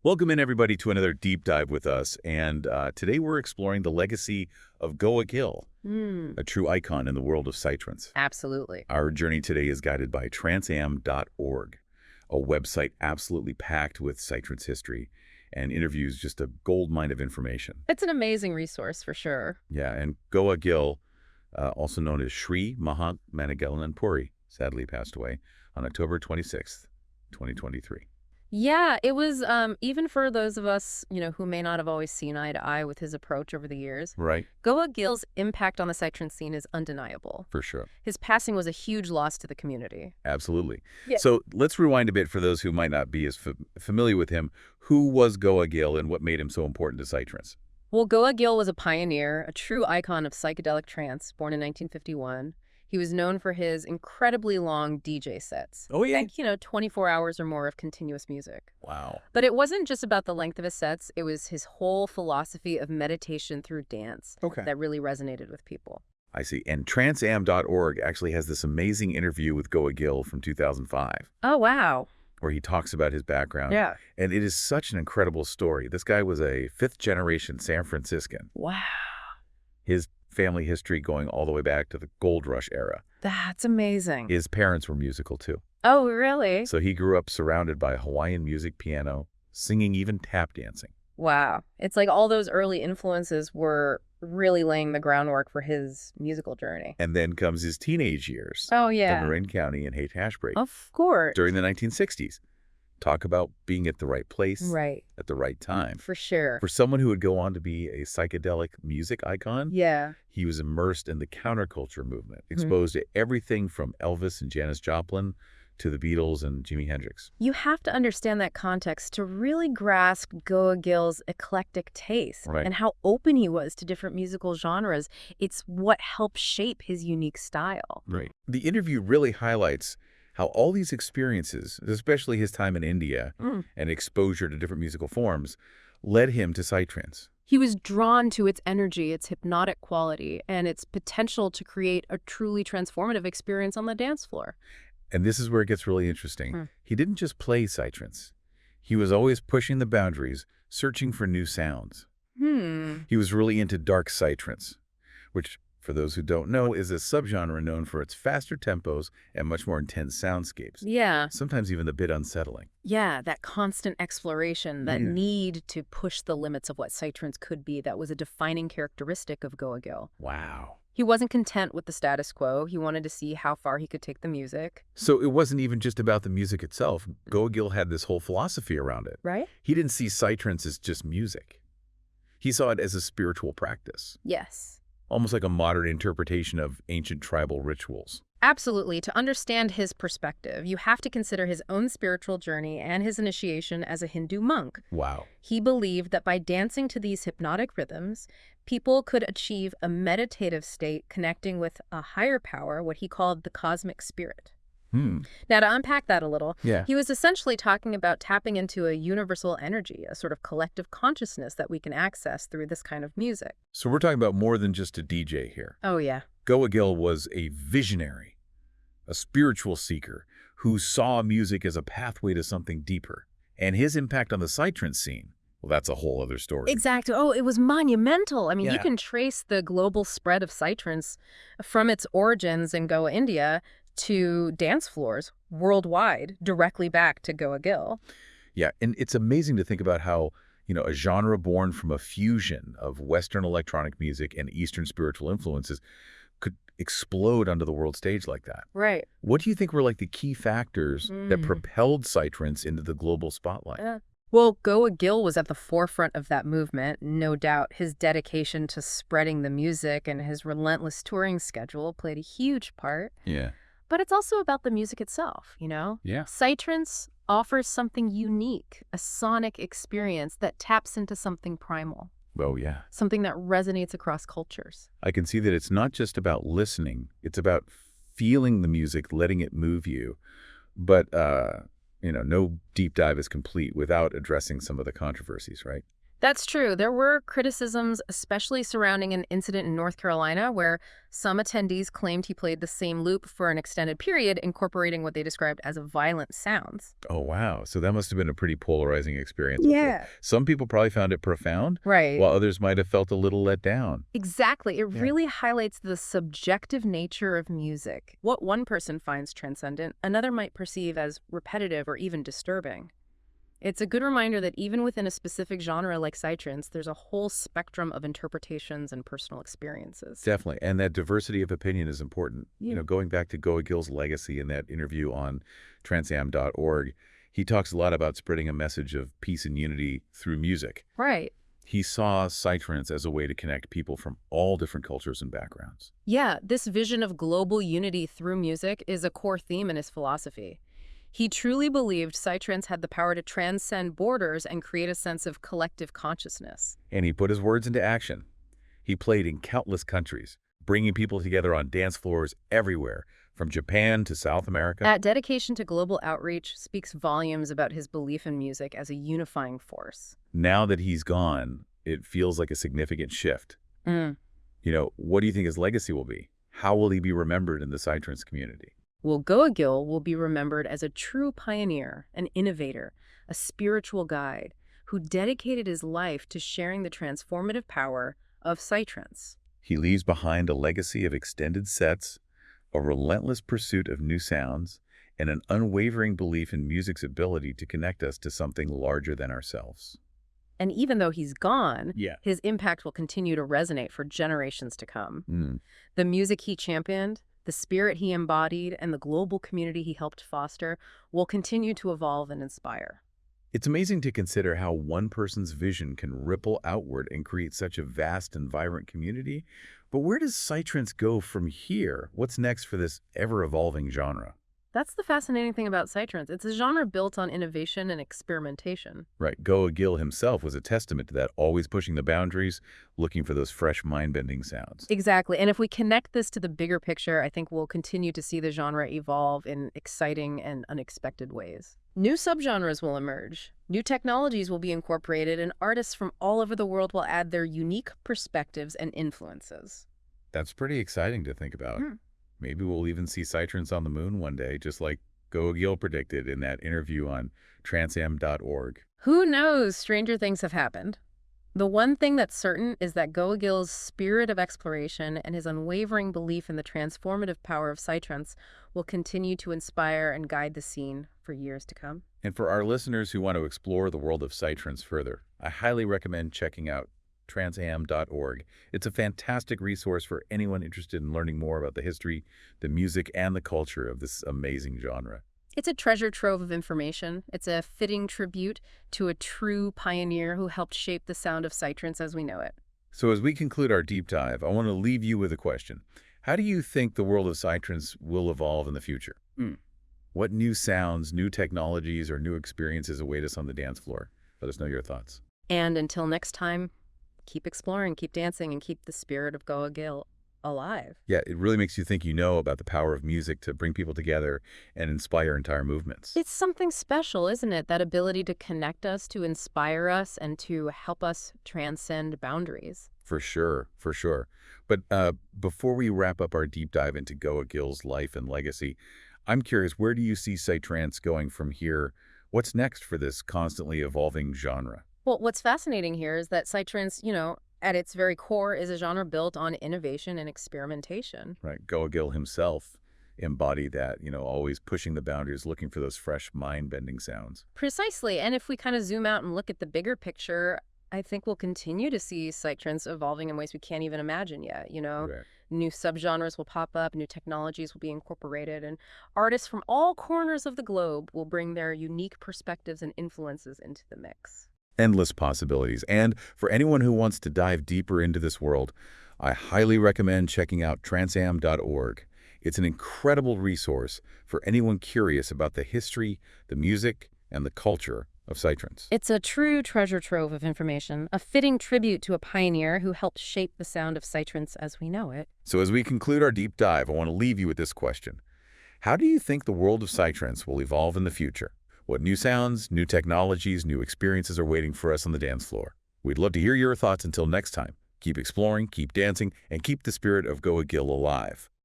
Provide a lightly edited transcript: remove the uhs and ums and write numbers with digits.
Welcome in, everybody, to another deep dive with us. And today we're exploring the legacy of Goa Gil, a true icon in the world of psytrance. Absolutely. Our journey today is guided by transam.org, a website absolutely packed with psytrance history and interviews, just a goldmine of information. It's an amazing resource for sure. Yeah, and Goa Gil, also known as Sri Mahat Manigalan Puri, sadly passed away on October 26th, 2023. Yeah, it was even for those of us, who may not have always seen eye to eye with his approach over the years. Right. Goa Gil's impact on the psytrance scene is undeniable. For sure. His passing was a huge loss to the community. Absolutely. Yeah. So let's rewind a bit for those who might not be as familiar with him. Who was Goa Gil and what made him so important to psytrance? Well, Goa Gil was a pioneer, a true icon of psychedelic trance, born in 1951. He was known for his incredibly long DJ sets. Oh, yeah? Like, 24 hours or more of continuous music. Wow. But it wasn't just about the length of his sets. It was his whole philosophy of meditation through dance that really resonated with people. I see. And transam.org actually has this amazing interview with Goa Gil from 2005. Oh, wow. Where he talks about his background. Yeah. And it is such an incredible story. This guy was a fifth-generation San Franciscan. Wow. His family history going all the way back to the gold rush era. That's amazing. His parents were musical, too. Oh, really? So he grew up surrounded by Hawaiian music, piano, singing, even tap dancing. Wow. It's like all those early influences were really laying the groundwork for his musical journey. And then comes his teenage years. Oh, yeah. In Marin County and Haight-Ashbury. Of course. During the 1960s. Talk about being at the right place. Right. At the right time. For sure. For someone who would go on to be a psychedelic music icon, yeah, he was immersed in the counterculture movement, exposed to everything from Elvis and Janis Joplin to the Beatles and Jimi Hendrix. You have to understand that context to really grasp Goa Gil's eclectic taste and how open he was to different musical genres. It's what helped shape his unique style. Right. The interview really highlights how all these experiences, especially his time in India and exposure to different musical forms, led him to psytrance. He was drawn to its energy, its hypnotic quality, and its potential to create a truly transformative experience on the dance floor. And this is where it gets really interesting. He didn't just play psytrance. He was always pushing the boundaries, searching for new sounds. He was really into dark psytrance, which, for those who don't know, is a subgenre known for its faster tempos and much more intense soundscapes. Yeah. Sometimes even a bit unsettling. Yeah, that constant exploration, that need to push the limits of what psytrance could be, that was a defining characteristic of Goa Gil. Wow. He wasn't content with the status quo. He wanted to see how far he could take the music. So it wasn't even just about the music itself. Goa Gil had this whole philosophy around it. Right? He didn't see psytrance as just music. He saw it as a spiritual practice. Yes. Almost like a modern interpretation of ancient tribal rituals. Absolutely. To understand his perspective, you have to consider his own spiritual journey and his initiation as a Hindu monk. Wow. He believed that by dancing to these hypnotic rhythms, people could achieve a meditative state connecting with a higher power, what he called the cosmic spirit. Now, to unpack that a little, he was essentially talking about tapping into a universal energy, a sort of collective consciousness that we can access through this kind of music. So we're talking about more than just a DJ here. Oh, yeah. Goa Gil was a visionary, a spiritual seeker who saw music as a pathway to something deeper. And his impact on the psytrance scene, well, that's a whole other story. Exactly. Oh, it was monumental. I mean, you can trace the global spread of psytrance from its origins in Goa, India, to dance floors worldwide, directly back to Goa Gil. Yeah, and it's amazing to think about how, a genre born from a fusion of Western electronic music and Eastern spiritual influences could explode onto the world stage like that. Right. What do you think were like the key factors that propelled psytrance into the global spotlight? Well, Goa Gil was at the forefront of that movement, no doubt. His dedication to spreading the music and his relentless touring schedule played a huge part. Yeah. But it's also about the music itself, Yeah. Psytrance offers something unique, a sonic experience that taps into something primal. Oh, yeah. Something that resonates across cultures. I can see that it's not just about listening. It's about feeling the music, letting it move you. But, no deep dive is complete without addressing some of the controversies, right? That's true. There were criticisms, especially surrounding an incident in North Carolina, where some attendees claimed he played the same loop for an extended period, incorporating what they described as violent sounds. Oh, wow. So that must have been a pretty polarizing experience. Yeah. Some people probably found it profound, Right. while others might have felt a little let down. Exactly. It Yeah. really highlights the subjective nature of music. What one person finds transcendent, another might perceive as repetitive or even disturbing. It's a good reminder that even within a specific genre like psytrance, there's a whole spectrum of interpretations and personal experiences. Definitely. And that diversity of opinion is important. Yeah. Going back to Goa Gil's legacy in that interview on transam.org, he talks a lot about spreading a message of peace and unity through music. Right. He saw psytrance as a way to connect people from all different cultures and backgrounds. Yeah, this vision of global unity through music is a core theme in his philosophy. He truly believed psytrance had the power to transcend borders and create a sense of collective consciousness. And he put his words into action. He played in countless countries, bringing people together on dance floors everywhere, from Japan to South America. That dedication to global outreach speaks volumes about his belief in music as a unifying force. Now that he's gone, it feels like a significant shift. What do you think his legacy will be? How will he be remembered in the psytrance community? Well, Goa Gil will be remembered as a true pioneer, an innovator, a spiritual guide who dedicated his life to sharing the transformative power of psytrance. He leaves behind a legacy of extended sets, a relentless pursuit of new sounds, and an unwavering belief in music's ability to connect us to something larger than ourselves. And even though he's gone, Yeah. his impact will continue to resonate for generations to come. The music he championed, the spirit he embodied, and the global community he helped foster will continue to evolve and inspire. It's amazing to consider how one person's vision can ripple outward and create such a vast and vibrant community. But where does psytrance go from here? What's next for this ever-evolving genre? That's the fascinating thing about psytrance. It's a genre built on innovation and experimentation. Right. Goa Gil himself was a testament to that, always pushing the boundaries, looking for those fresh, mind-bending sounds. Exactly. And if we connect this to the bigger picture, I think we'll continue to see the genre evolve in exciting and unexpected ways. New subgenres will emerge. New technologies will be incorporated, and artists from all over the world will add their unique perspectives and influences. That's pretty exciting to think about. Maybe we'll even see psytrance on the moon one day, just like Goa Gil predicted in that interview on transam.org. Who knows? Stranger things have happened. The one thing that's certain is that Goa Gil's spirit of exploration and his unwavering belief in the transformative power of psytrance will continue to inspire and guide the scene for years to come. And for our listeners who want to explore the world of psytrance further, I highly recommend checking out transam.org. It's a fantastic resource for anyone interested in learning more about the history, the music, and the culture of this amazing genre. It's a treasure trove of information. It's a fitting tribute to a true pioneer who helped shape the sound of psytrance as we know it. So as we conclude our deep dive, I want to leave you with a question. How do you think the world of psytrance will evolve in the future? What new sounds, new technologies, or new experiences await us on the dance floor? Let us know your thoughts. And until next time, keep exploring, keep dancing, and keep the spirit of Goa Gil alive. Yeah, it really makes you think about the power of music to bring people together and inspire entire movements. It's something special, isn't it? That ability to connect us, to inspire us, and to help us transcend boundaries. For sure, for sure. But before we wrap up our deep dive into Goa Gil's life and legacy, I'm curious, where do you see psytrance going from here? What's next for this constantly evolving genre? Well, what's fascinating here is that psytrance, at its very core is a genre built on innovation and experimentation. Right. Goa Gil himself embodied that, always pushing the boundaries, looking for those fresh, mind-bending sounds. Precisely. And if we kind of zoom out and look at the bigger picture, I think we'll continue to see psytrance evolving in ways we can't even imagine yet, Right. New subgenres will pop up, new technologies will be incorporated, and artists from all corners of the globe will bring their unique perspectives and influences into the mix. Endless possibilities. And for anyone who wants to dive deeper into this world, I highly recommend checking out transam.org. It's an incredible resource for anyone curious about the history, the music, and the culture of psytrance. It's a true treasure trove of information, a fitting tribute to a pioneer who helped shape the sound of psytrance as we know it. So as we conclude our deep dive, I want to leave you with this question. How do you think the world of psytrance will evolve in the future? What new sounds, new technologies, new experiences are waiting for us on the dance floor? We'd love to hear your thoughts until next time. Keep exploring, keep dancing, and keep the spirit of Goa Gil alive.